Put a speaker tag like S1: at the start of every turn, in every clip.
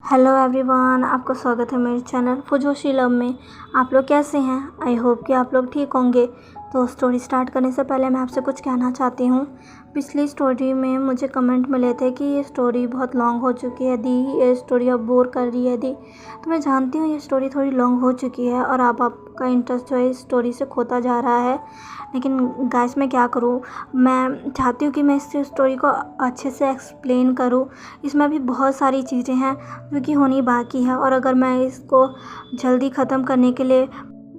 S1: Hello everyone, आपका स्वागत है मेरे चैनल फुजोशी लव में। आप लोग कैसे हैं? आई होप कि आप लोग ठीक होंगे। तो स्टोरी स्टार्ट करने से पहले मैं आपसे कुछ कहना चाहती हूँ। पिछली स्टोरी में मुझे कमेंट मिले थे कि ये स्टोरी बहुत लॉन्ग हो चुकी है दी, ये स्टोरी अब बोर कर रही है दी। तो मैं जानती हूँ ये स्टोरी थोड़ी लॉन्ग हो चुकी है और आपका इंटरेस्ट जो है इस स्टोरी से खोता जा रहा है। लेकिन गाइस मैं क्या करूँ, मैं चाहती हूँ कि मैं इस स्टोरी को अच्छे से एक्सप्लेन करूँ। इसमें भी बहुत सारी चीज़ें हैं जो कि होनी बाकी है, और अगर मैं इसको जल्दी ख़त्म करने के लिए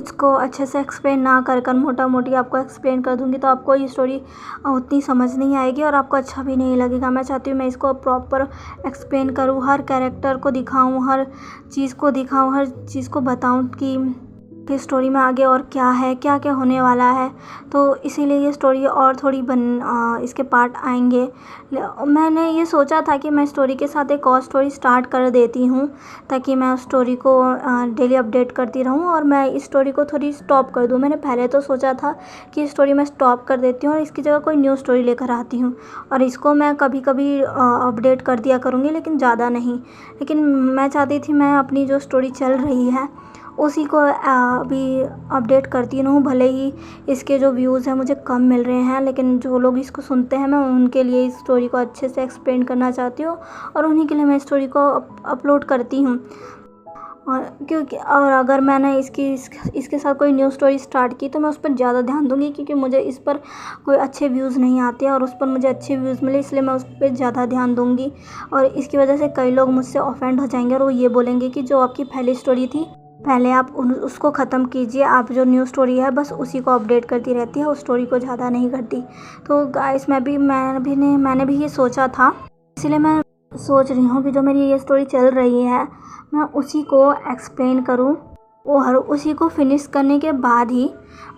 S1: इसको अच्छे से एक्सप्लेन ना कर कर मोटा मोटी आपको एक्सप्लेन कर दूँगी तो आपको ये स्टोरी उतनी समझ नहीं आएगी और आपको अच्छा भी नहीं लगेगा। मैं चाहती हूँ मैं इसको प्रॉपर एक्सप्लेन करूँ, हर कैरेक्टर को दिखाऊँ, हर चीज़ को दिखाऊँ, हर चीज़ को बताऊँ कि स्टोरी में आगे और क्या है, क्या क्या होने वाला है। तो इसीलिए ये स्टोरी और थोड़ी इसके पार्ट आएंगे। मैंने ये सोचा था कि मैं स्टोरी के साथ एक और स्टोरी स्टार्ट कर देती हूँ ताकि मैं उस स्टोरी को डेली अपडेट करती रहूँ और मैं इस स्टोरी को थोड़ी स्टॉप कर दूँ। मैंने पहले तो सोचा था कि इस स्टोरी मैं स्टॉप कर देती हूँ और इसकी जगह कोई न्यू स्टोरी लेकर आती हूँ और इसको मैं कभी कभी अपडेट कर दिया करूँगी, लेकिन ज़्यादा नहीं। लेकिन मैं चाहती थी मैं अपनी जो स्टोरी चल रही है उसी को अभी अपडेट करती रहूँ। भले ही इसके जो व्यूज़ हैं मुझे कम मिल रहे हैं, लेकिन जो लोग इसको सुनते हैं मैं उनके लिए इस स्टोरी को अच्छे से एक्सप्लेन करना चाहती हूँ और उन्हीं के लिए मैं स्टोरी को अपलोड करती हूँ। और अगर मैंने इसके साथ कोई न्यू स्टोरी स्टार्ट की तो मैं उस पर ज़्यादा ध्यान दूँगी, क्योंकि मुझे इस पर कोई अच्छे व्यूज़ नहीं आते और उस पर मुझे अच्छे व्यूज़ मिले, इसलिए मैं उस पर ज़्यादा ध्यान दूँगी। और इसकी वजह से कई लोग मुझसे ऑफेंड हो जाएंगे और वो ये बोलेंगे कि जो आपकी पहली स्टोरी थी पहले आप उसको ख़त्म कीजिए, आप जो न्यू स्टोरी है बस उसी को अपडेट करती रहती है, उस स्टोरी को ज़्यादा नहीं करती। तो गाइस मैंने भी ये सोचा था, इसलिए मैं सोच रही हूँ कि जो मेरी ये स्टोरी चल रही है मैं उसी को एक्सप्लेन करूँ और उसी को फिनिश करने के बाद ही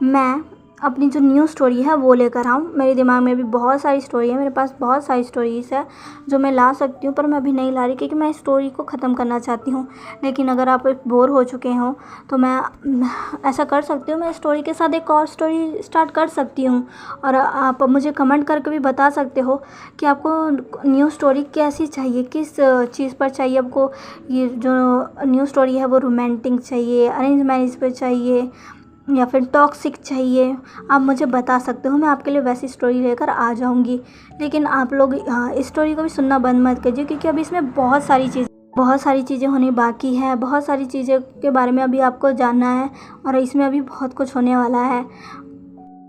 S1: मैं अपनी जो न्यू स्टोरी है वो लेकर आऊँ। मेरे दिमाग में भी बहुत सारी स्टोरी है, मेरे पास बहुत सारी स्टोरीज़ है जो मैं ला सकती हूँ, पर मैं अभी नहीं ला रही क्योंकि मैं स्टोरी को ख़त्म करना चाहती हूँ। लेकिन अगर आप बोर हो चुके हो तो मैं ऐसा कर सकती हूँ, मैं स्टोरी के साथ एक और स्टोरी स्टार्ट कर सकती हूँ। और आप मुझे कमेंट करके भी बता सकते हो कि आपको न्यू स्टोरी कैसी चाहिए, किस चीज़ पर चाहिए आपको। ये जो न्यू स्टोरी है वो रोमांटिक चाहिए, अरेंज मैरिज पर चाहिए या फिर टॉक्सिक चाहिए, आप मुझे बता सकते हो। मैं आपके लिए वैसी स्टोरी लेकर आ जाऊंगी। लेकिन आप लोग इस स्टोरी को भी सुनना बंद मत कीजिए, क्योंकि अभी इसमें बहुत सारी चीज़ें होनी बाकी है, बहुत सारी चीज़ें के बारे में अभी आपको जानना है और इसमें अभी बहुत कुछ होने वाला है।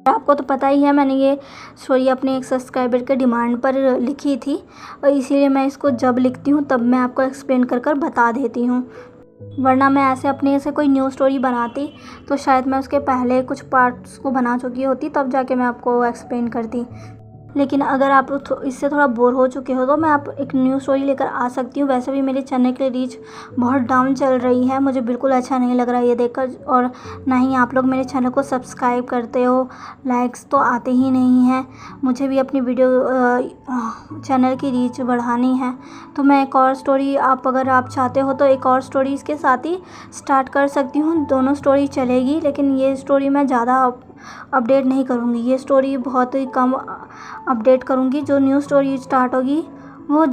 S1: आपको तो पता ही है मैंने ये स्टोरी अपने एक सब्सक्राइबर के डिमांड पर लिखी थी और इसीलिए मैं इसको जब लिखती हूँ तब मैं आपको एक्सप्लेन कर बता देती हूँ। वरना मैं ऐसे अपने से कोई न्यू स्टोरी बनाती तो शायद मैं उसके पहले कुछ पार्ट्स को बना चुकी होती, तब जाके मैं आपको एक्सप्लेन करती। लेकिन अगर आप इससे थोड़ा बोर हो चुके हो तो मैं आप एक न्यू स्टोरी लेकर आ सकती हूँ। वैसे भी मेरे चैनल की रीच बहुत डाउन चल रही है, मुझे बिल्कुल अच्छा नहीं लग रहा है ये देखकर, और ना ही आप लोग मेरे चैनल को सब्सक्राइब करते हो, लाइक्स तो आते ही नहीं हैं। मुझे भी अपनी चैनल की रीच बढ़ानी है, तो मैं एक और स्टोरी अगर आप चाहते हो तो एक और स्टोरी इसके साथ ही स्टार्ट कर सकती हूँ। दोनों स्टोरी चलेगी, लेकिन ये स्टोरी मैं ज़्यादा अपडेट नहीं करूँगी, ये स्टोरी बहुत ही कम अपडेट करूँगी। जो न्यू स्टोरी स्टार्ट होगी वो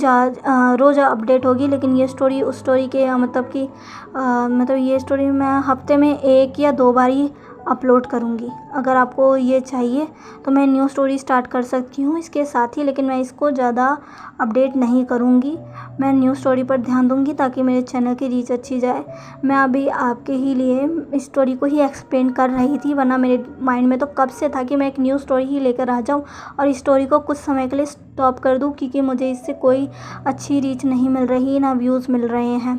S1: रोज़ अपडेट होगी, लेकिन ये स्टोरी उस स्टोरी के मतलब ये स्टोरी मैं हफ्ते में 1 या 2 बार ही अपलोड करूँगी। अगर आपको ये चाहिए तो मैं न्यू स्टोरी स्टार्ट कर सकती हूँ इसके साथ ही, लेकिन मैं इसको ज़्यादा अपडेट नहीं करूँगी। मैं न्यू स्टोरी पर ध्यान दूँगी ताकि मेरे चैनल की रीच अच्छी जाए। मैं अभी आपके ही लिए इस स्टोरी को ही एक्सप्लेन कर रही थी, वरना मेरे माइंड में तो कब से था कि मैं एक न्यू स्टोरी ही लेकर आ जाऊँ और इस स्टोरी को कुछ समय के लिए स्टॉप कर दूँ, क्योंकि मुझे इससे कोई अच्छी रीच नहीं मिल रही, ना व्यूज़ मिल रहे हैं।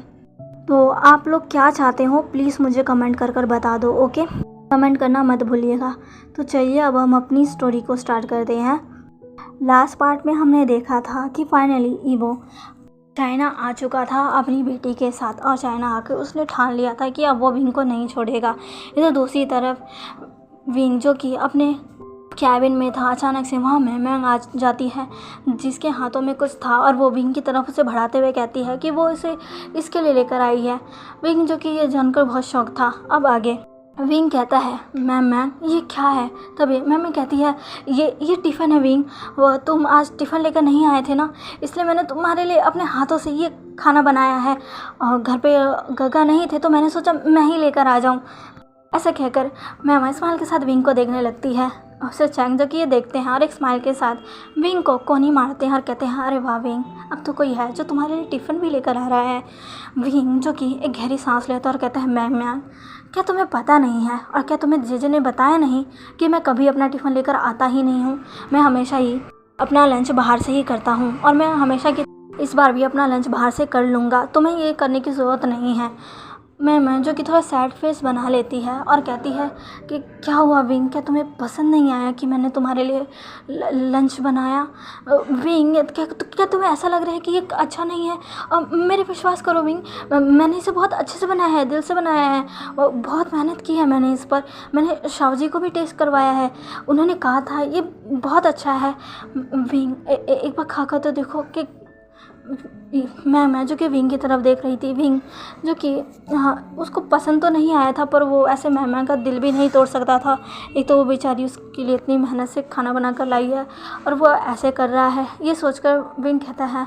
S1: तो आप लोग क्या चाहते हो प्लीज़ मुझे कमेंट कर बता दो, ओके? कमेंट करना मत भूलिएगा। तो चलिए अब हम अपनी स्टोरी को स्टार्ट करते हैं। लास्ट पार्ट में हमने देखा था कि फाइनली ईवो चाइना आ चुका था अपनी बेटी के साथ, और चाइना आकर उसने ठान लिया था कि अब वो विंग को नहीं छोड़ेगा। इधर दूसरी तरफ विंग जो कि अपने कैबिन में था, अचानक से वहाँ मैंग आ जाती है जिसके हाथों में कुछ था, और वो विंग की तरफ उसे बढ़ाते हुए कहती है कि वो इसे इसके लिए लेकर आई है। विंग जो कि ये जानकर बहुत शौक था। अब आगे विंग कहता है मैम ये क्या है। तभी मैम कहती है ये टिफ़िन है विंग, वो तुम आज टिफ़िन लेकर नहीं आए थे ना, इसलिए मैंने तुम्हारे लिए अपने हाथों से ये खाना बनाया है। और घर पे गगा नहीं थे तो मैंने सोचा मैं ही लेकर आ जाऊँ। ऐसा कहकर मैम स्माइल के साथ विंग को देखने लगती है। अफसर चैंग जो कि ये देखते हैं और एक स्माइल के साथ विंग को कोनी मारते हैं और कहते हैं अरे वाह विंग, अब तो कोई है जो तुम्हारे लिए टिफ़िन भी लेकर आ रहा है। विंग जो कि एक गहरी सांस लेता है और कहता है मैम क्या तुम्हें पता नहीं है और क्या तुम्हें जीजू ने बताया नहीं कि मैं कभी अपना टिफ़िन लेकर आता ही नहीं हूँ। मैं हमेशा ही अपना लंच बाहर से ही करता हूँ और मैं हमेशा की इस बार भी अपना लंच बाहर से कर लूँगा, तुम्हें ये करने की ज़रूरत नहीं है। मैं जो कि थोड़ा सैड फेस बना लेती है और कहती है कि क्या हुआ विंग, क्या तुम्हें पसंद नहीं आया कि मैंने तुम्हारे लिए लंच बनाया। विंग क्या तुम्हें ऐसा लग रहा है कि ये अच्छा नहीं है। मेरे विश्वास करो विंग, मैंने इसे बहुत अच्छे से बनाया है, दिल से बनाया है, बहुत मेहनत की है मैंने इस पर। मैंने शावजी को भी टेस्ट करवाया है, उन्होंने कहा था ये बहुत अच्छा है। विंग एक बार खाकर तो देखो कि मैं जो कि विंग की तरफ देख रही थी। विंग जो कि हाँ उसको पसंद तो नहीं आया था पर वो ऐसे मेहमान का दिल भी नहीं तोड़ सकता था। एक तो वो बेचारी उसके लिए इतनी मेहनत से खाना बना कर लाई है और वो ऐसे कर रहा है। ये सोचकर विंग कहता है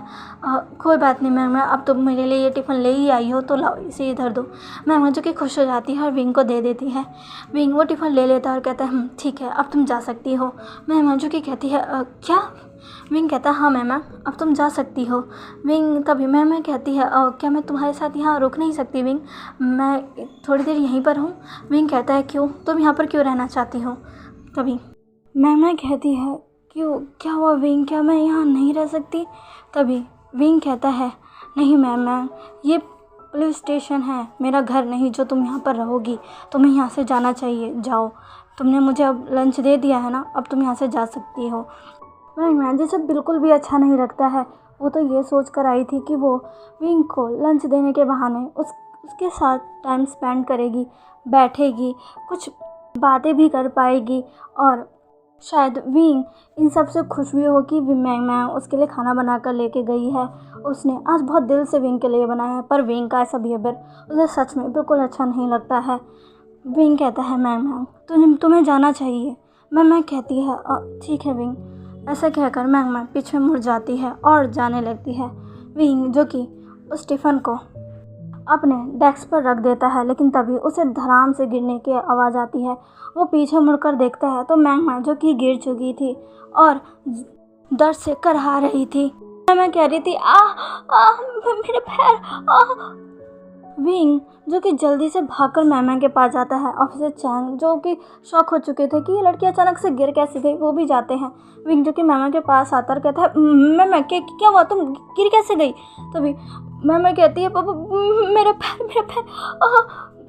S1: कोई बात नहीं मैम, अब तुम मेरे लिए ये टिफ़िन ले ही आई हो तो लाओ इसे इधर दो। मैम जो कि खुश हो जाती है और विंग को दे देती है। विंग वो टिफ़िन ले लेता है और कहता है ठीक है अब तुम जा सकती हो। मैम जो कि कहती है क्या। विंग कहता है हाँ मैम अब तुम जा सकती हो। विंग तभी मैं कहती है क्या मैं तुम्हारे साथ यहाँ रुक नहीं सकती विंग, मैं थोड़ी देर यहीं पर हूँ। विंग कहता है क्यों, तुम यहाँ पर क्यों रहना चाहती हो। तभी मैं कहती है क्यों, क्या हुआ विंग, क्या मैं यहाँ नहीं रह सकती। तभी विंग कहता है नहीं मैम ये पुलिस स्टेशन है, मेरा घर नहीं जो तुम यहाँ पर रहोगी, तुम्हें यहाँ से जाना चाहिए, जाओ। तुमने मुझे अब लंच दे दिया है ना, अब तुम यहाँ से जा सकती हो। मैम जिसे बिल्कुल भी अच्छा नहीं लगता है, वो तो ये सोच कर आई थी कि वो विंग को लंच देने के बहाने उसके साथ टाइम स्पेंड करेगी, बैठेगी, कुछ बातें भी कर पाएगी और शायद विंग इन सब से खुश भी हो कि मैं उसके लिए खाना बना कर लेके गई है। उसने आज बहुत दिल से विंग के लिए बनाया है पर विंग का ऐसा बिहेवियर उसे सच में बिल्कुल अच्छा नहीं लगता है। विंग कहता है मैम तुम्हें जाना चाहिए। मैं कहती है ठीक है विंग। ऐसा कहकर मैम पीछे मुड़ जाती है और जाने लगती है। विंग जो कि उस टिफ़िन को अपने डेस्क पर रख देता है लेकिन तभी उसे धड़ाम से गिरने की आवाज़ आती है। वो पीछे मुड़कर देखता है तो मैम जो कि गिर चुकी थी और दर्द से करहा रही थी। मैं कह रही थी मेरे पैर। विंग जो कि जल्दी से भागकर मैम के पास जाता है। ऑफिसर चैंग जो कि शॉक हो चुके थे कि ये लड़की अचानक से गिर कैसे गई, वो भी जाते हैं। विंग जो कि मैम के पास आता और कहता है मैम क्या हुआ, तुम गिर कैसे गई। तभी मैम कहती है मेरा पैर।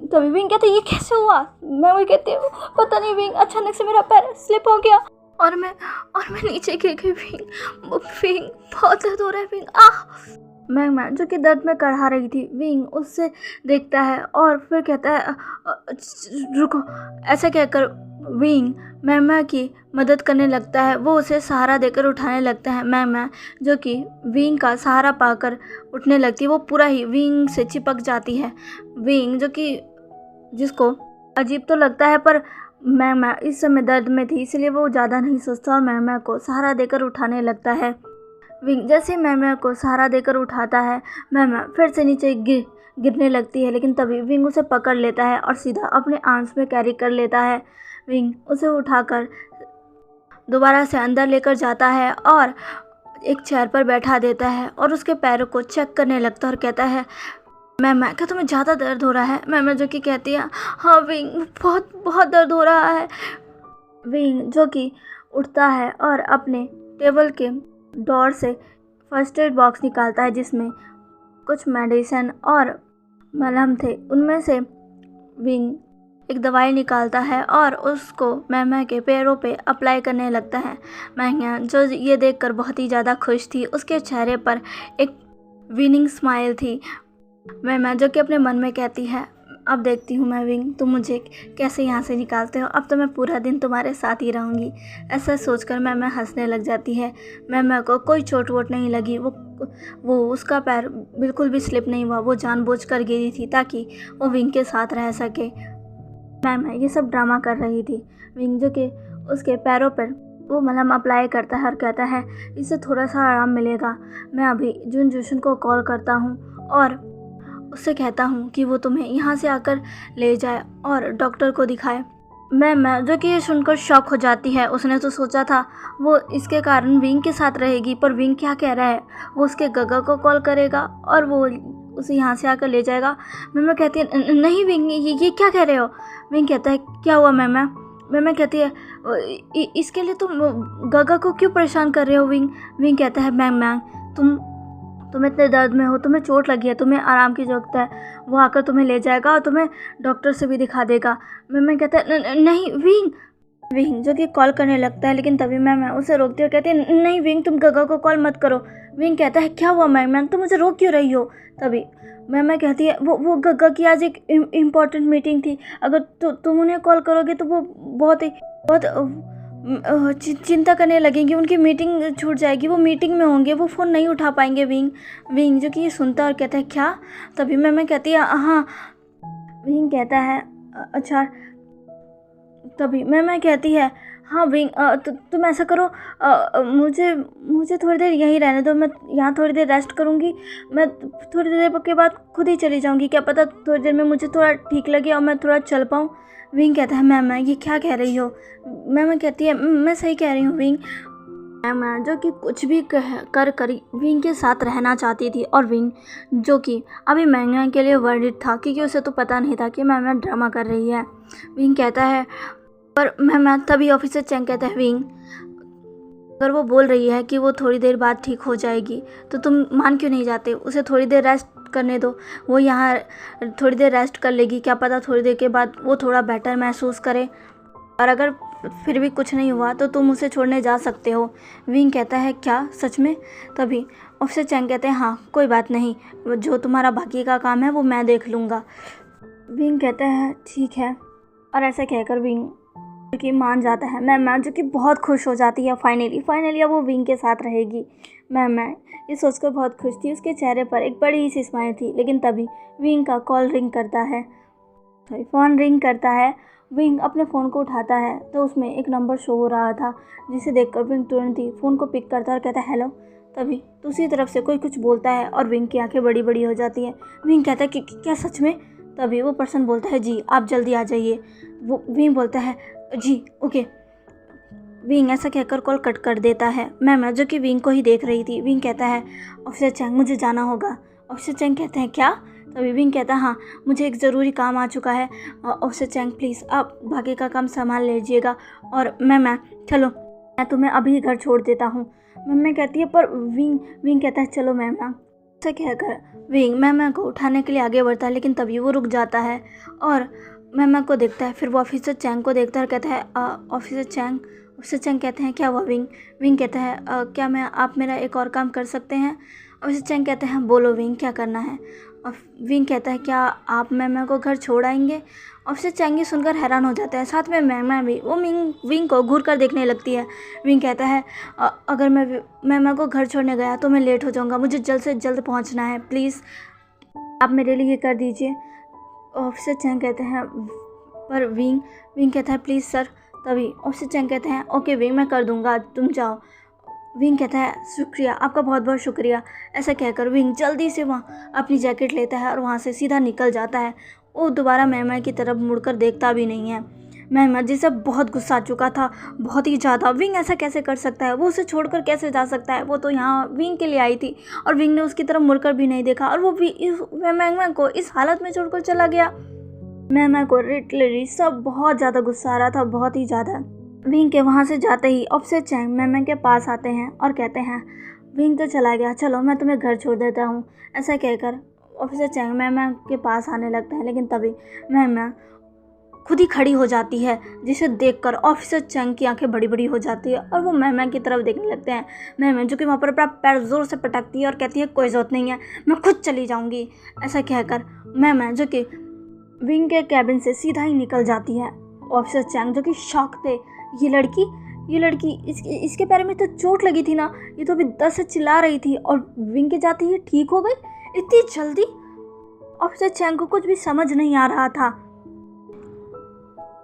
S1: तभी विंग कहते ये कैसे हुआ। मैम कहती है पता नहीं विंग, अचानक से मेरा पैर स्लिप हो गया और मैं नीचे गिर गई। विंग बहुत दर्द हो रहा है विंग। मैं जो कि दर्द में करहा रही थी। विंग उससे देखता है और फिर कहता है रुको। ऐसा कहकर विंग मैम की मदद करने लगता है, वो उसे सहारा देकर उठाने लगता है। मैम जो कि विंग का सहारा पाकर उठने लगती है, वो पूरा ही विंग से चिपक जाती है। विंग जो कि जिसको अजीब तो लगता है पर मैम इस समय दर्द में थी इसलिए वो ज़्यादा नहीं सोचता और मैम को सहारा देकर उठाने लगता है। विंग जैसे मैम को सहारा देकर उठाता है, मैम फिर से नीचे गिरने लगती है लेकिन तभी विंग उसे पकड़ लेता है और सीधा अपने आर्म्स में कैरी कर लेता है। विंग उसे उठाकर दोबारा से अंदर लेकर जाता है और एक चेयर पर बैठा देता है और उसके पैरों को चेक करने लगता है और कहता है मैम क्या तुम्हें ज़्यादा दर्द हो रहा है। मैम जो कि कहती है हाँ विंग बहुत दर्द हो रहा है। विंग जो कि उठता है और अपने टेबल के ड्रॉअर से फर्स्ट एड बॉक्स निकालता है जिसमें कुछ मेडिसिन और मलहम थे। उनमें से विंग एक दवाई निकालता है और उसको मैम के पैरों पे अप्लाई करने लगता है। मैम जो ये देखकर बहुत ही ज़्यादा खुश थी, उसके चेहरे पर एक विनिंग स्माइल थी। मैम जो कि अपने मन में कहती है अब देखती हूँ मैं विंग तुम मुझे कैसे यहाँ से निकालते हो, अब तो मैं पूरा दिन तुम्हारे साथ ही रहूँगी। ऐसा सोचकर मैम हंसने लग जाती है। मैम को कोई चोट वोट नहीं लगी, वो उसका पैर बिल्कुल भी स्लिप नहीं हुआ, वो जानबूझकर गिरी थी ताकि वो विंग के साथ रह सके। मैं ये सब ड्रामा कर रही थी। विंग जो कि उसके पैरों पर वो मलहम अप्लाई करता है और कहता है इससे थोड़ा सा आराम मिलेगा। मैं अभी जुन जोशन को कॉल करता हूँ और उससे कहता हूँ कि वो तुम्हें यहाँ से आकर ले जाए और डॉक्टर को दिखाए। मैं जो कि ये सुनकर शॉक हो जाती है। उसने तो सोचा था वो इसके कारण विंग के साथ रहेगी, पर विंग क्या कह रहा है, वो उसके गगा को कॉल करेगा और वो उसे यहाँ से आकर ले जाएगा। मैं कहती है नहीं विंग, ये क्या कह रहे हो। विंग कहता है क्या हुआ मैं कहती है इसके लिए तुम गगा को क्यों परेशान कर रहे हो विंग। विंग कहता है मैम तुम इतने दर्द में हो, तुम्हें चोट लगी है, तुम्हें आराम की ज़रूरत है। वो आकर तुम्हें ले जाएगा और तुम्हें डॉक्टर से भी दिखा देगा। मैं कहता है नहीं विंग जो कि कॉल करने लगता है, लेकिन तभी मैं उसे रोकती हूँ, कहती है नहीं विंग तुम गगा को कॉल मत करो। विंग कहता है क्या हुआ मैम तुम मुझे रोक क्यों रही हो। तभी मैं कहती है वो गगा की आज एक इम्पॉर्टेंट मीटिंग थी, अगर तुम उन्हें कॉल करोगे तो वो बहुत चिंता करने लगेंगी, उनकी मीटिंग छूट जाएगी, वो मीटिंग में होंगे, वो फ़ोन नहीं उठा पाएंगे। विंग जो कि ये सुनता और कहता है क्या। तभी मैं कहती है हाँ। विंग कहता है अच्छा। तभी मैं कहती है हाँ विंग तुम ऐसा करो, मुझे थोड़ी देर यहीं रहने दो, मैं यहाँ थोड़ी देर रेस्ट करूँगी, मैं थोड़ी देर के बाद खुद ही चली जाऊँगी, क्या पता थोड़ी देर में मुझे थोड़ा ठीक लगे और मैं थोड़ा चल पाऊँ। विंग कहता है मैम ये क्या कह रही हो। मैं कहती है मैं सही कह रही हूँ विंग। मैं जो कि कुछ भी कर विंग के साथ रहना चाहती थी, और विंग जो कि अभी मैंगा के लिए वर्डिड था क्योंकि उसे तो पता नहीं था कि मैम ड्रामा कर रही है। विंग कहता है पर मैं तभी ऑफिसर चैंग कहता है विंग अगर वो बोल रही है कि वो थोड़ी देर बाद ठीक हो जाएगी तो तुम मान क्यों नहीं जाते, उसे थोड़ी देर रेस्ट करने दो, वो यहाँ थोड़ी देर रेस्ट कर लेगी, क्या पता थोड़ी देर के बाद वो थोड़ा बेटर महसूस करे, और अगर फिर भी कुछ नहीं हुआ तो तुम उसे छोड़ने जा सकते हो। विंग कहता है क्या सच में। तभी ऑफिसर चैंग कहते हैं हाँ कोई बात नहीं, जो तुम्हारा बाकी का काम है वो मैं देख लूँगा। विंग कहता है ठीक है, और ऐसा कहकर विंग कि मान जाता है। मैं जो कि बहुत खुश हो जाती है, फाइनली अब वो विंग के साथ रहेगी। मैं ये सोचकर बहुत खुश थी। उसके चेहरे पर एक बड़ी सी स्माइल थी, लेकिन तभी विंग का फ़ोन रिंग करता है। विंग अपने फ़ोन को उठाता है तो उसमें एक नंबर शो हो रहा था, जिसे देखकर विंग तुरंत ही फ़ोन को पिक करता है और कहता है हेलो। तभी दूसरी तरफ से कोई कुछ बोलता है और विंग की आंखें बड़ी बड़ी हो जाती हैं। विंग कहता है कि क्या सच में। तभी वो पर्सन बोलता है जी आप जल्दी आ जाइए। वो विंग बोलता है जी ओके। विंग ऐसा कहकर कॉल कट कर देता है। मैं जो कि विंग को ही देख रही थी। विंग कहता है ऑफिसर चैंग मुझे जाना होगा। ऑफिसर चैंग कहते हैं क्या। तभी विंग कहता है हाँ मुझे एक ज़रूरी काम आ चुका है, ऑफिसर चैंग प्लीज़ आप बाकी का काम संभाल लीजिएगा, और मैं चलो मैं तुम्हें अभी घर छोड़ देता हूँ। मैं कहती है पर विंग कहता है चलो मैम ऐसा कहकर विंग मैं को उठाने के लिए आगे बढ़ता है, लेकिन तभी वो रुक जाता है और मैं को देखता है। फिर वो ऑफिसर चैंग को देखता है और कहता है ऑफिसर चैंग कहते हैं क्या हुआ। विंग कहता है क्या आप मेरा एक और काम कर सकते हैं। ऑफिसर चैंग कहते हैं बोलो विंग क्या करना है। और विंग कहता है क्या आप मैं को घर छोड़ आएंगे। ऑफिसर चैंग ये सुनकर हैरान हो जाता है, साथ में मैं भी। वो विंग को घूर कर देखने लगती है। विंग कहता है अगर मैं को घर छोड़ने गया तो मैं लेट हो जाऊँगा, मुझे जल्द से जल्द पहुँचना है, प्लीज़ आप मेरे लिए कर दीजिए। ऑफिसर चैंग कहते हैं पर विंग कहता है प्लीज़ सर। तभी ऑफिसर चैंग कहते हैं ओके विंग मैं कर दूंगा, तुम जाओ। विंग कहता है शुक्रिया, आपका बहुत बहुत शुक्रिया। ऐसा कहकर विंग जल्दी से वहाँ अपनी जैकेट लेता है और वहाँ से सीधा निकल जाता है। वो दोबारा मैं की तरफ मुड़कर देखता भी नहीं है। मैं जिसे बहुत गुस्सा आ चुका था, बहुत ही ज़्यादा। विंग ऐसा कैसे कर सकता है, वो उसे छोड़कर कैसे जा सकता है। वो तो यहाँ विंग के लिए आई थी और विंग ने उसकी तरफ मुड़कर भी नहीं देखा, और वो भी मैं को इस हालत में छोड़कर चला गया। मैं को लिटरली सब बहुत ज़्यादा गुस्सा आ रहा था, बहुत ही ज़्यादा। विंग के वहाँ से जाते ही ऑफिसर चैंग मैं के पास आते हैं और कहते हैं विंग तो चला गया, चलो मैं तुम्हें घर छोड़ देता हूँ। ऐसा कहकर ऑफिसर चैंग मैं के पास आने लगता है, लेकिन तभी मैं खुद ही खड़ी हो जाती है, जिसे देखकर ऑफिसर चैंग की आंखें बड़ी बड़ी हो जाती है और वो मैं की तरफ देखने लगते हैं। मैं जो कि वहाँ पर अपना पैर ज़ोर से पटकती है और कहती है कोई ज़रूरत नहीं है, मैं खुद चली जाऊँगी। ऐसा कहकर मैं जो कि विंग के कैबिन से सीधा ही निकल जाती है। ऑफिसर चैंग जो कि शॉक थे, ये लड़की इसके पैर में तो चोट लगी थी ना, ये तो अभी 10 से चिल्ला रही थी और विंग के जाते ही ठीक हो गई इतनी जल्दी। ऑफिसर चैंग को कुछ भी समझ नहीं आ रहा था।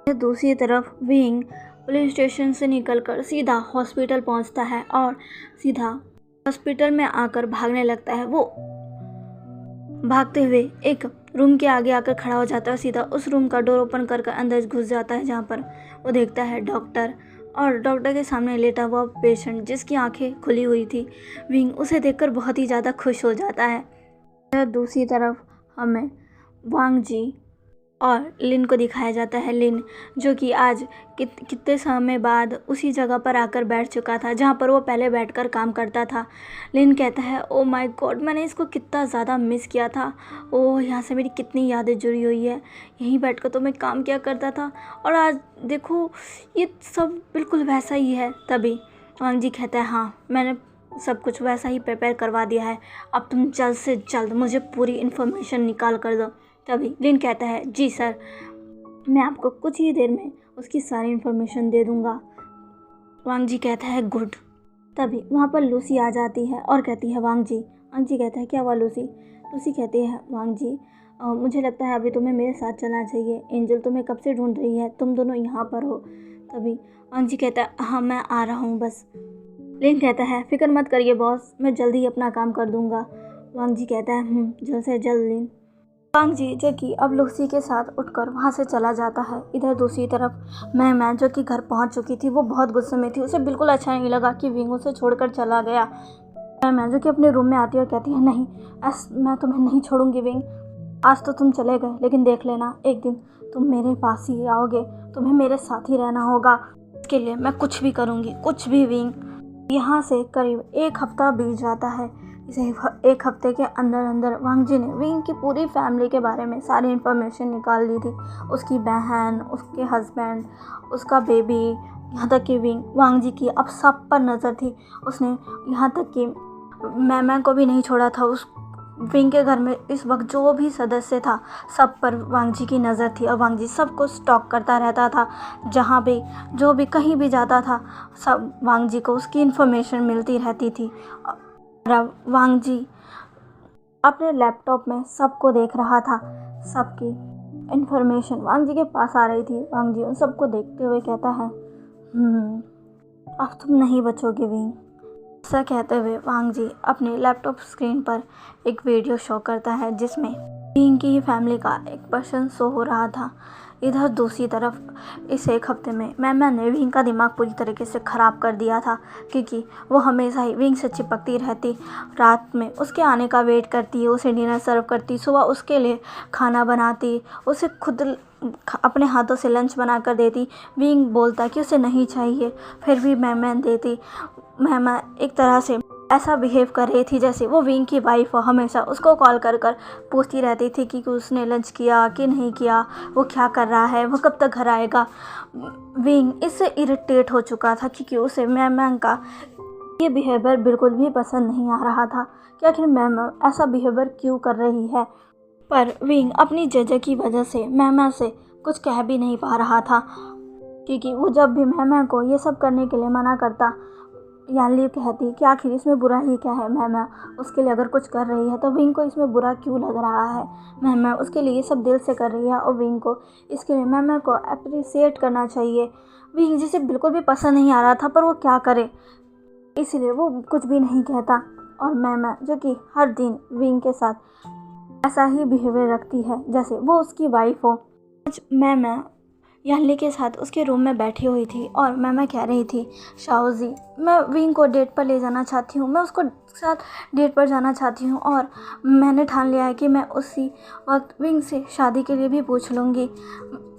S1: दूसरी तरफ विंग पुलिस स्टेशन से निकलकर सीधा हॉस्पिटल पहुंचता है और सीधा हॉस्पिटल में आकर भागने लगता है। वो भागते हुए एक रूम के आगे आकर खड़ा हो जाता है और सीधा उस रूम का डोर ओपन कर अंदर घुस जाता है, जहाँ पर वो देखता है डॉक्टर और डॉक्टर के सामने लेटा हुआ पेशेंट जिसकी आंखें खुली हुई थी। विंग उसे देखकर बहुत ही ज़्यादा खुश हो जाता है। दूसरी तरफ हमें वांग जी और लिन को दिखाया जाता है। लिन जो कि आज कितने समय बाद उसी जगह पर आकर बैठ चुका था जहाँ पर वो पहले बैठकर काम करता था। लिन कहता है, ओ माय गॉड, मैंने इसको कितना ज़्यादा मिस किया था। ओह, यहाँ से मेरी कितनी यादें जुड़ी हुई है। यहीं बैठकर तो मैं काम किया करता था और आज देखो ये सब बिल्कुल वैसा ही है। तभी वांग जी कहता है, हाँ, मैंने सब कुछ वैसा ही प्रिपेयर करवा दिया है। अब तुम जल्द से जल्द मुझे पूरी इन्फॉर्मेशन निकाल कर दो। तभी लिन कहता है, जी सर, मैं आपको कुछ ही देर में उसकी सारी इन्फॉर्मेशन दे दूंगा। वांग जी कहता है, गुड। तभी वहाँ पर लूसी आ जाती है और कहती है, वांग जी कहता है, क्या हुआ लूसी? लूसी कहती है, वांग जी मुझे लगता है अभी तुम्हें मेरे साथ चलना चाहिए। एंजल तुम्हें कब से ढूंढ रही है, तुम दोनों यहाँ पर हो। तभी वांग जी कहता है, हाँ मैं आ रहा हूँ बस। लिन कहता है, फिक्र मत करिए बॉस, मैं जल्दी ही अपना काम कर दूंगा। वांग जी कहता है, जल्द से जल्द लिन। वांग जी जो कि अब लूसी के साथ उठकर वहाँ से चला जाता है। इधर दूसरी तरफ मैं जो कि घर पहुँच चुकी थी, वो बहुत गुस्से में थी। उसे बिल्कुल अच्छा नहीं लगा कि विंग उसे छोड़कर चला गया। मैं जो कि अपने रूम में आती है और कहती है, नहीं, मैं तुम्हें नहीं छोड़ूंगी विंग। आज तो तुम चले गए, लेकिन देख लेना एक दिन तुम मेरे पास ही आओगे, तुम्हें मेरे साथ ही रहना होगा। इसके लिए मैं कुछ भी करूँगी, कुछ भी विंग। यहाँ से करीब एक हफ्ता बीत जाता है। इस एक हफ्ते के अंदर वांग जी ने विंग की पूरी फैमिली के बारे में सारी इन्फॉर्मेशन निकाल ली थी। उसकी बहन, उसके हस्बैंड, उसका बेबी, यहाँ तक कि वांग जी की अब सब पर नज़र थी। उसने यहाँ तक कि मैं को भी नहीं छोड़ा था। उस विंग के घर में इस वक्त जो भी सदस्य था सब पर वांग जी की नज़र थी और वांग जी सबको स्टॉक करता रहता था। जहाँ भी जो भी कहीं भी जाता था सब वांग जी को उसकी इन्फॉर्मेशन मिलती रहती थी। वांग जी अपने लैपटॉप में सबको देख रहा था, सबकी इन्फॉर्मेशन वांग जी के पास आ रही थी। वांग जी उन सबको देखते हुए कहता है, अब तुम नहीं बचोगे विंग। ऐसा कहते हुए वांग जी अपने लैपटॉप स्क्रीन पर एक वीडियो शो करता है जिसमें विंग की ही फैमिली का एक पर्सन शो हो रहा था। इधर दूसरी तरफ इस एक हफ्ते में मैम ने विंग का दिमाग पूरी तरीके से ख़राब कर दिया था, क्योंकि वो हमेशा ही विंग से चिपकती रहती। रात में उसके आने का वेट करती, उसे डिनर सर्व करती, सुबह उसके लिए खाना बनाती, उसे खुद अपने हाथों से लंच बना कर देती। विंग बोलता कि उसे नहीं चाहिए, फिर भी मैम देती। मैम एक तरह से ऐसा बिहेव कर रही थी जैसे वो विंग की वाइफ हो। हमेशा उसको कॉल कर पूछती रहती थी कि उसने लंच किया कि नहीं किया, वो क्या कर रहा है, वो कब तक घर आएगा। विंग इससे इरिटेट हो चुका था क्योंकि उसे मैम का ये बिहेवियर बिल्कुल भी पसंद नहीं आ रहा था कि आखिर मैम ऐसा बिहेवियर क्यों कर रही है। पर विंग अपनी जज की वजह से मैम से कुछ कह भी नहीं पा रहा था, क्योंकि वो जब भी मैम को ये सब करने के लिए मना करता, यानली कहती कि आखिर इसमें बुरा ही क्या है, मैम उसके लिए अगर कुछ कर रही है तो विंग को इसमें बुरा क्यों लग रहा है। मैम उसके लिए ये सब दिल से कर रही है और विंग को इसके लिए मैम को अप्रिसिएट करना चाहिए। विंग जिसे बिल्कुल भी पसंद नहीं आ रहा था, पर वो क्या करे, इसलिए वो कुछ भी नहीं कहता। और मैम जो कि हर दिन विंग के साथ ऐसा ही बिहेवियर रखती है जैसे वो उसकी वाइफ हो। आज मैम यानली के साथ उसके रूम में बैठी हुई थी और मैं कह रही थी, शाओ जी, मैं विंग को डेट पर ले जाना चाहती हूँ, मैं उसको साथ डेट पर जाना चाहती हूँ और मैंने ठान लिया है कि मैं उसी वक्त विंग से शादी के लिए भी पूछ लूँगी।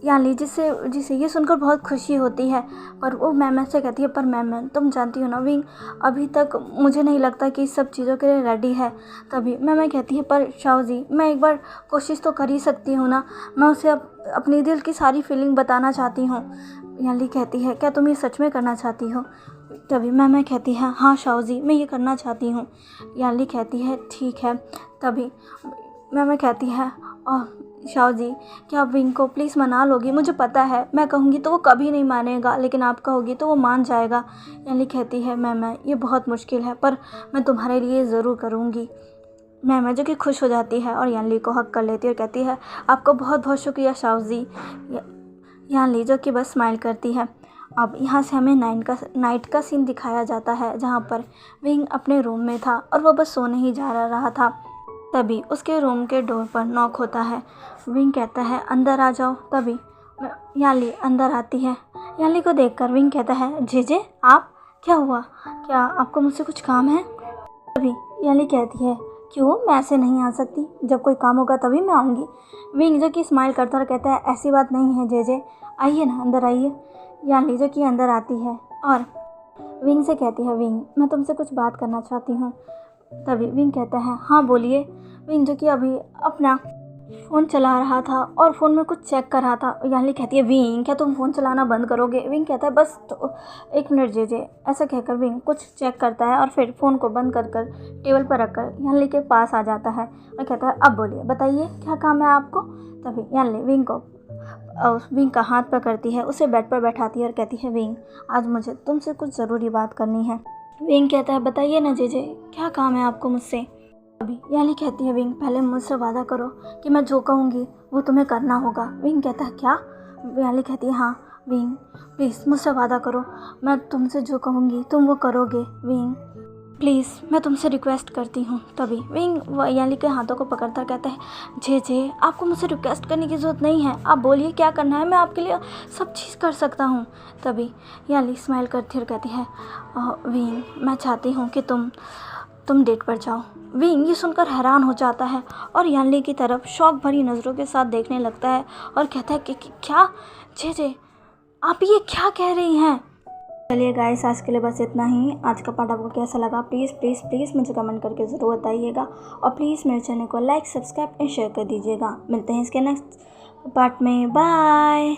S1: यानली जिसे ये सुनकर बहुत खुशी होती है, पर वो मैम से कहती है, पर मैम तुम जानती हो ना विंग अभी तक मुझे नहीं लगता कि इस सब चीज़ों के लिए रेडी है। तभी मैम कहती है, पर शाओ जी, मैं एक बार कोशिश तो कर ही सकती हूँ ना, मैं उसे अपनी दिल की सारी फीलिंग बताना चाहती हूँ। यानली कहती है, क्या तुम ये सच में करना चाहती हो? तभी मैम कहती है, हाँ शाओ जी, मैं ये करना चाहती हूँ। यानली कहती है, ठीक है। तभी मैम कहती है, शाओ जी, क्या आप विंग को प्लीज़ मना लोगी? मुझे पता है मैं कहूँगी तो वो कभी नहीं मानेगा, लेकिन आप कहोगी तो वो मान जाएगा। यानली कहती है, मैम ये बहुत मुश्किल है, पर मैं तुम्हारे लिए ज़रूर करूँगी। मैम जो कि खुश हो जाती है और यानली को हक कर लेती है और कहती है, आपको बहुत बहुत शुक्रिया शाओ जी। यानली जो कि बस स्माइल करती है। अब यहाँ से हमें नाइट का सीन दिखाया जाता है जहाँ पर विंग अपने रूम में था और वो बस सोने ही जा रहा था। तभी उसके रूम के डोर पर नॉक होता है। विंग कहता है अंदर आ जाओ। तभी यानली अंदर आती है। यानली को देखकर विंग कहता है जे आप, क्या हुआ, क्या आपको मुझसे कुछ काम है? तभी यानली कहती है क्यों, मैं ऐसे नहीं आ सकती, जब कोई काम होगा तभी मैं आऊँगी। विंग जो कि स्माइल करता और कहता है ऐसी बात नहीं है जे आइए ना, अंदर आइए। यानली जो कि अंदर आती है और विंग से कहती है विंग मैं तुमसे कुछ बात करना चाहती हूँ। तभी विंग कहता है हाँ बोलिए। विंग जो कि अभी अपना फ़ोन चला रहा था और फ़ोन में कुछ चेक कर रहा था। यानली कहती है विंग क्या तुम फ़ोन चलाना बंद करोगे? विंग कहता है बस तो 1 मिनट जे। ऐसा कहकर विंग कुछ चेक करता है और फिर फ़ोन को बंद कर टेबल पर रखकर यानली के पास आ जाता है और कहता है अब बोलिए, बताइए क्या काम है आपको? तभी यानली विंग का हाथ पकड़ती है, उसे बेड पर बैठाती है और कहती है विंग आज मुझे तुमसे कुछ ज़रूरी बात करनी है। विंग कहता है बताइए ना जे क्या काम है आपको मुझसे? अभी यानली कहती है विंग पहले मुझसे वादा करो कि मैं जो कहूँगी वो तुम्हें करना होगा। विंग कहता है क्या? यानली कहती है हाँ विंग प्लीज़ मुझसे वादा करो, मैं तुमसे जो कहूँगी तुम वो करोगे। विंग प्लीज़ मैं तुमसे रिक्वेस्ट करती हूँ। तभी विंग यानली के हाथों को पकड़ता कहता है जे आपको मुझसे रिक्वेस्ट करने की ज़रूरत नहीं है, आप बोलिए क्या करना है, मैं आपके लिए सब चीज़ कर सकता हूँ। तभी यानली स्माइल करती और कहती है विंग मैं चाहती हूँ कि तुम डेट पर जाओ। विंग ये सुनकर हैरान हो जाता है और यानली की तरफ शौक भरी नज़रों के साथ देखने लगता है और कहता है कि क्या जे आप ये क्या कह रही हैं? चलिए गाइस आज के लिए बस इतना ही। आज का पार्ट आपको कैसा लगा प्लीज़ प्लीज़ प्लीज़ मुझे कमेंट करके ज़रूर बताइएगा और प्लीज़ मेरे चैनल को लाइक सब्सक्राइब एंड शेयर कर दीजिएगा। मिलते हैं इसके नेक्स्ट पार्ट में, बाय।